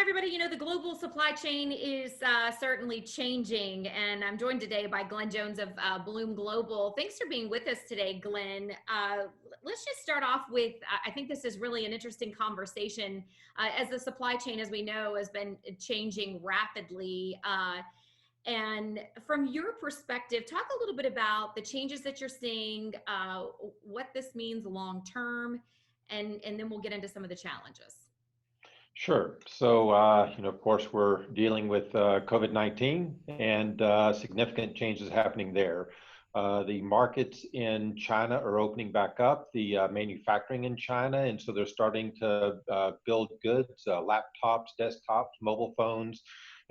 everybody. The global supply chain is certainly changing, and I'm joined today by Glenn Jones of Bloom Global. Thanks for being with us today, Glenn. Let's just start off with, I think this is really an interesting conversation as the supply chain, as we know, has been changing rapidly. And from your perspective, talk a little bit about the changes that you're seeing, what this means long term, and then we'll get into some of the challenges. Sure. So, of course, we're dealing with COVID-19 and significant changes happening there. The markets in China are opening back up, the manufacturing in China, and so they're starting to build goods, laptops, desktops, mobile phones,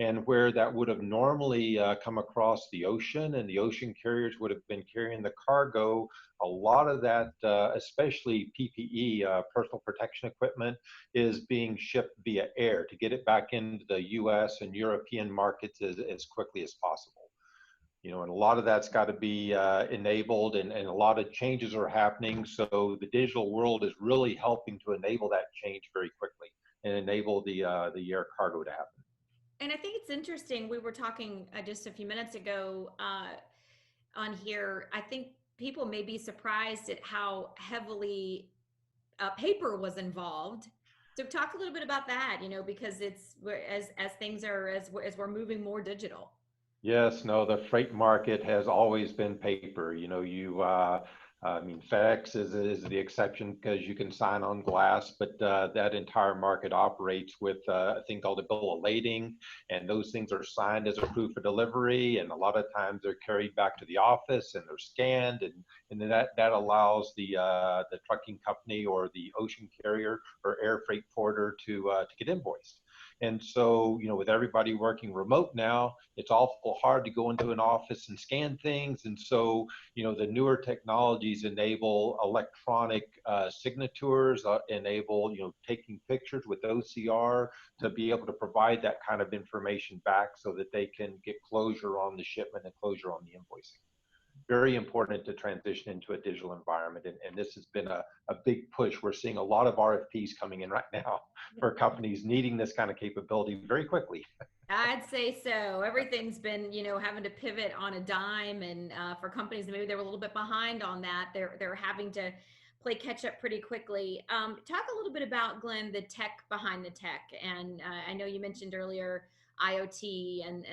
and where that would have normally come across the ocean and the ocean carriers would have been carrying the cargo, a lot of that, especially PPE, personal protection equipment, is being shipped via air to get it back into the US and European markets as quickly as possible. And a lot of that's got to be enabled, and a lot of changes are happening. So the digital world is really helping to enable that change very quickly and enable the air cargo to happen. And I think it's interesting. We were talking just a few minutes ago on here. I think people may be surprised at how heavily paper was involved. So talk a little bit about that, because it's as things are as we're moving more digital. Yes, no, the freight market has always been paper. FedEx is the exception because you can sign on glass, but that entire market operates with a thing called a bill of lading, and those things are signed as a proof of delivery, and a lot of times they're carried back to the office and they're scanned, and then that allows the trucking company or the ocean carrier or air freight forwarder to get invoiced. And so, with everybody working remote now, it's awful hard to go into an office and scan things. And so, the newer technologies enable electronic signatures, enable, taking pictures with OCR to be able to provide that kind of information back so that they can get closure on the shipment and closure on the invoicing. Very important to transition into a digital environment. And this has been a big push. We're seeing a lot of RFPs coming in right now for companies needing this kind of capability very quickly. I'd say so. Everything's been, having to pivot on a dime, and for companies maybe they were a little bit behind on that, they're having to play catch up pretty quickly. Talk a little bit about, Glenn, the tech behind the tech. And I know you mentioned earlier IoT, and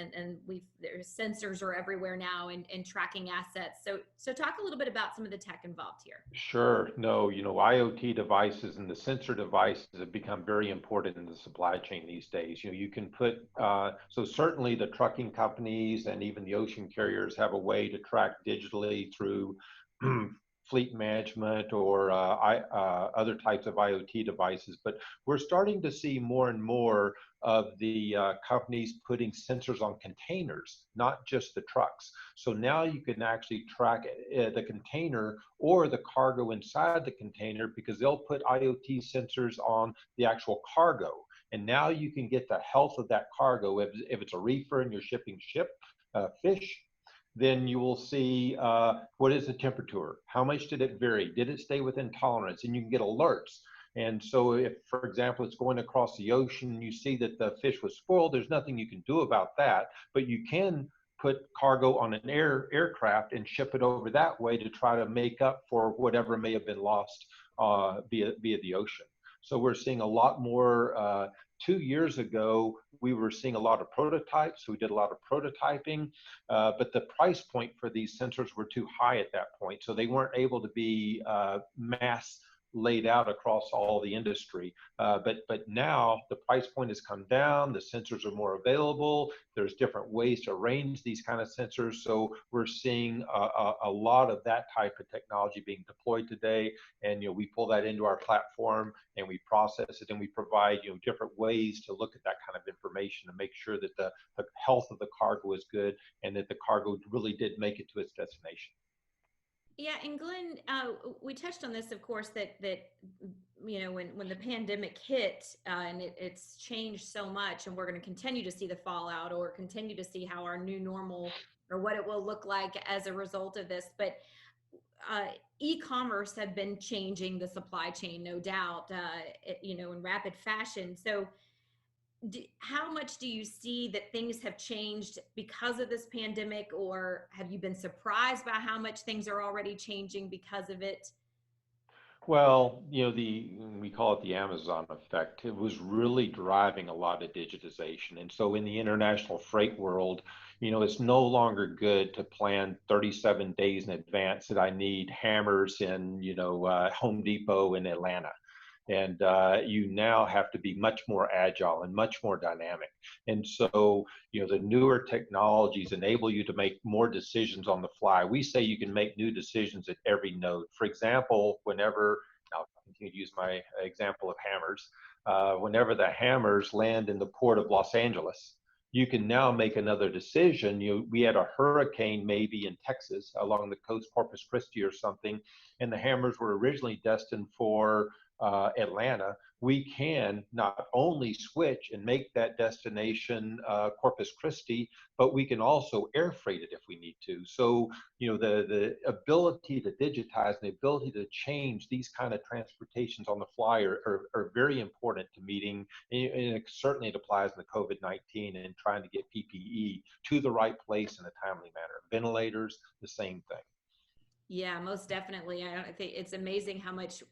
there's sensors are everywhere now, and tracking assets. So talk a little bit about some of the tech involved here. Sure. No, IoT devices and the sensor devices have become very important in the supply chain these days. You can put, so certainly the trucking companies and even the ocean carriers have a way to track digitally through fleet management or other types of IoT devices. But we're starting to see more and more of the companies putting sensors on containers, not just the trucks. So now you can actually track the container or the cargo inside the container, because they'll put IoT sensors on the actual cargo. And now you can get the health of that cargo. If it's a reefer and you're shipping fish, then you will see what is the temperature, how much did it vary, did it stay within tolerance, and you can get alerts. And so if, for example, it's going across the ocean and you see that the fish was spoiled, there's nothing you can do about that, but you can put cargo on an aircraft and ship it over that way to try to make up for whatever may have been lost via the ocean. So we're seeing a lot more. 2 years ago, we were seeing a lot of prototypes. So we did a lot of prototyping, but the price point for these sensors were too high at that point. So they weren't able to be mass laid out across all the industry. But now the price point has come down, the sensors are more available, there's different ways to arrange these kind of sensors. So we're seeing a lot of that type of technology being deployed today. And we pull that into our platform and we process it, and we provide different ways to look at that kind of information and make sure that the health of the cargo is good and that the cargo really did make it to its destination. Yeah, and Glenn, we touched on this, of course, that when the pandemic hit, and it's changed so much, and we're going to continue to see the fallout or continue to see how our new normal or what it will look like as a result of this. But e-commerce have been changing the supply chain, no doubt, in rapid fashion. So how much do you see that things have changed because of this pandemic, or have you been surprised by how much things are already changing because of it? Well, we call it the Amazon effect. It was really driving a lot of digitization. And so in the international freight world, it's no longer good to plan 37 days in advance that I need hammers in, Home Depot in Atlanta. And you now have to be much more agile and much more dynamic. And so, the newer technologies enable you to make more decisions on the fly. We say you can make new decisions at every node. For example, I'll continue to use my example of hammers, whenever the hammers land in the port of Los Angeles, you can now make another decision. We had a hurricane maybe in Texas along the coast, Corpus Christi or something, and the hammers were originally destined for Atlanta. We can not only switch and make that destination Corpus Christi, but we can also air freight it if we need to. So, the ability to digitize and the ability to change these kind of transportations on the fly are very important to meeting. And certainly it applies in the COVID-19 and trying to get PPE to the right place in a timely manner. Ventilators, the same thing. Yeah, most definitely. I think it's amazing how much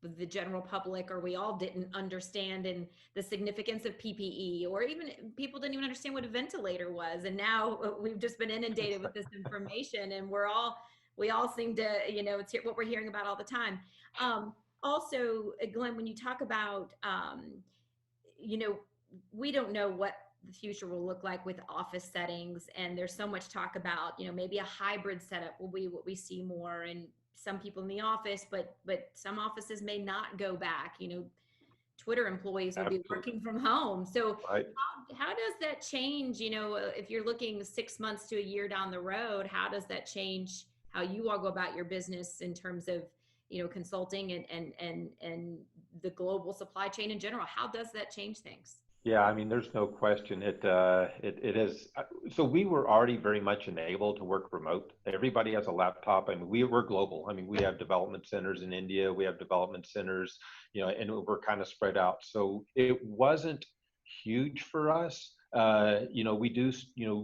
the general public, or we all, didn't understand and the significance of PPE, or even people didn't even understand what a ventilator was. And now we've just been inundated with this information, and we all seem to, it's what we're hearing about all the time. Also, Glenn, when you talk about, you know, we don't know what the future will look like with office settings, and there's so much talk about, maybe a hybrid setup will be what we see more, and some people in the office, but some offices may not go back. Twitter employees will be Absolutely. working from home. So Right. how does that change? If you're looking 6 months to a year down the road, how does that change how you all go about your business in terms of, consulting and the global supply chain in general? How does that change things? Yeah, I mean, there's no question. It is. So we were already very much enabled to work remote. Everybody has a laptop. I mean, we're global. I mean, we have development centers in India. We have development centers, and we're kind of spread out. So it wasn't huge for us. We do,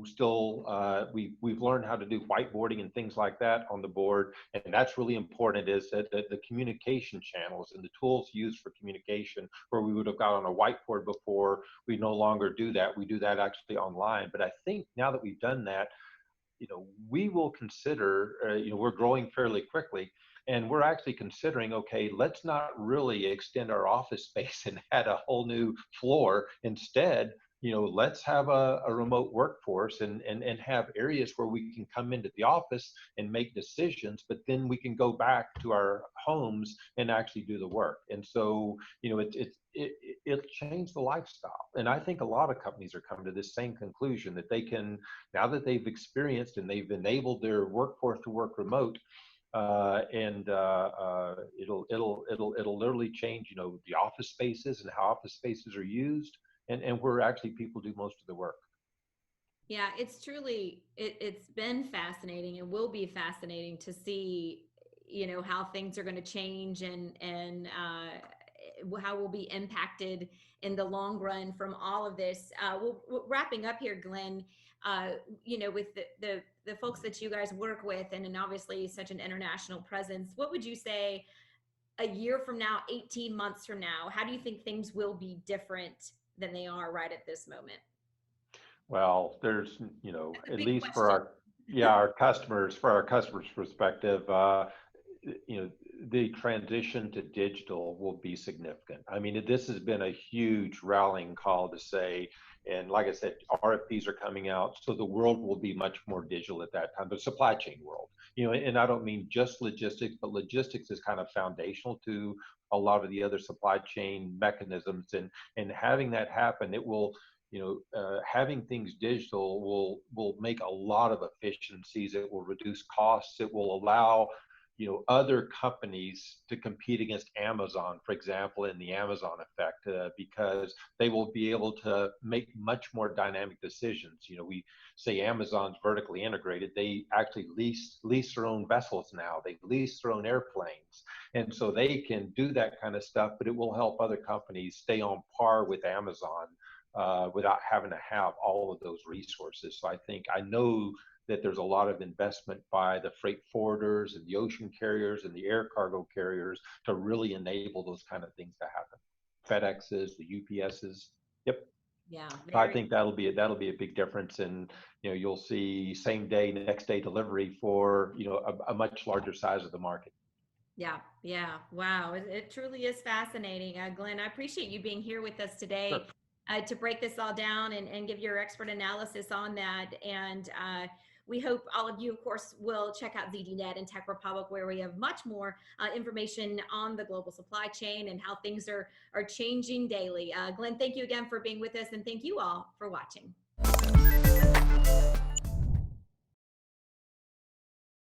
still, we've learned how to do whiteboarding and things like that on the board, and that's really important. Is that the communication channels and the tools used for communication, where we would have got on a whiteboard before, we no longer do that. We do that actually online. But I think now that we've done that, we will consider, we're growing fairly quickly, and we're actually considering, okay, let's not really extend our office space and add a whole new floor. Instead, let's have a remote workforce and have areas where we can come into the office and make decisions, but then we can go back to our homes and actually do the work. And so, it changed the lifestyle. And I think a lot of companies are coming to this same conclusion, that they can, now that they've experienced and they've enabled their workforce to work remote, and it'll literally change, the office spaces and how office spaces are used, and where actually people do most of the work. Yeah, it's truly, it's been fascinating and will be fascinating to see, how things are going to change, and how we'll be impacted in the long run from all of this. Wrapping up here, Glenn, with the folks that you guys work with, and obviously such an international presence, what would you say a year from now, 18 months from now, how do you think things will be different than they are right at this moment? Well, there's, That's a at big least for question. our customers' perspective, you know, the transition to digital will be significant. I mean, this has been a huge rallying call to say, and like I said, RFPs are coming out, so the world will be much more digital at that time, the supply chain world. And I don't mean just logistics, but logistics is kind of foundational to a lot of the other supply chain mechanisms, and having that happen, it will, having things digital will make a lot of efficiencies. It will reduce costs. It will allow, other companies to compete against Amazon, for example, in the Amazon effect, because they will be able to make much more dynamic decisions. We say Amazon's vertically integrated. They actually lease their own vessels now. They lease their own airplanes, and so they can do that kind of stuff. But it will help other companies stay on par with Amazon without having to have all of those resources. So I know that there's a lot of investment by the freight forwarders and the ocean carriers and the air cargo carriers to really enable those kind of things to happen. FedExes, the UPSs. Yep. Yeah, I very. think that'll be a big difference, and you'll see same day, next day delivery for a much larger size of the market. Yeah, yeah. Wow. It truly is fascinating. Glenn, I appreciate you being here with us today Sure. to break this all down and give your expert analysis on that. And we hope all of you, of course, will check out ZDNet and Tech Republic, where we have much more information on the global supply chain and how things are changing daily. Glenn, thank you again for being with us, and thank you all for watching.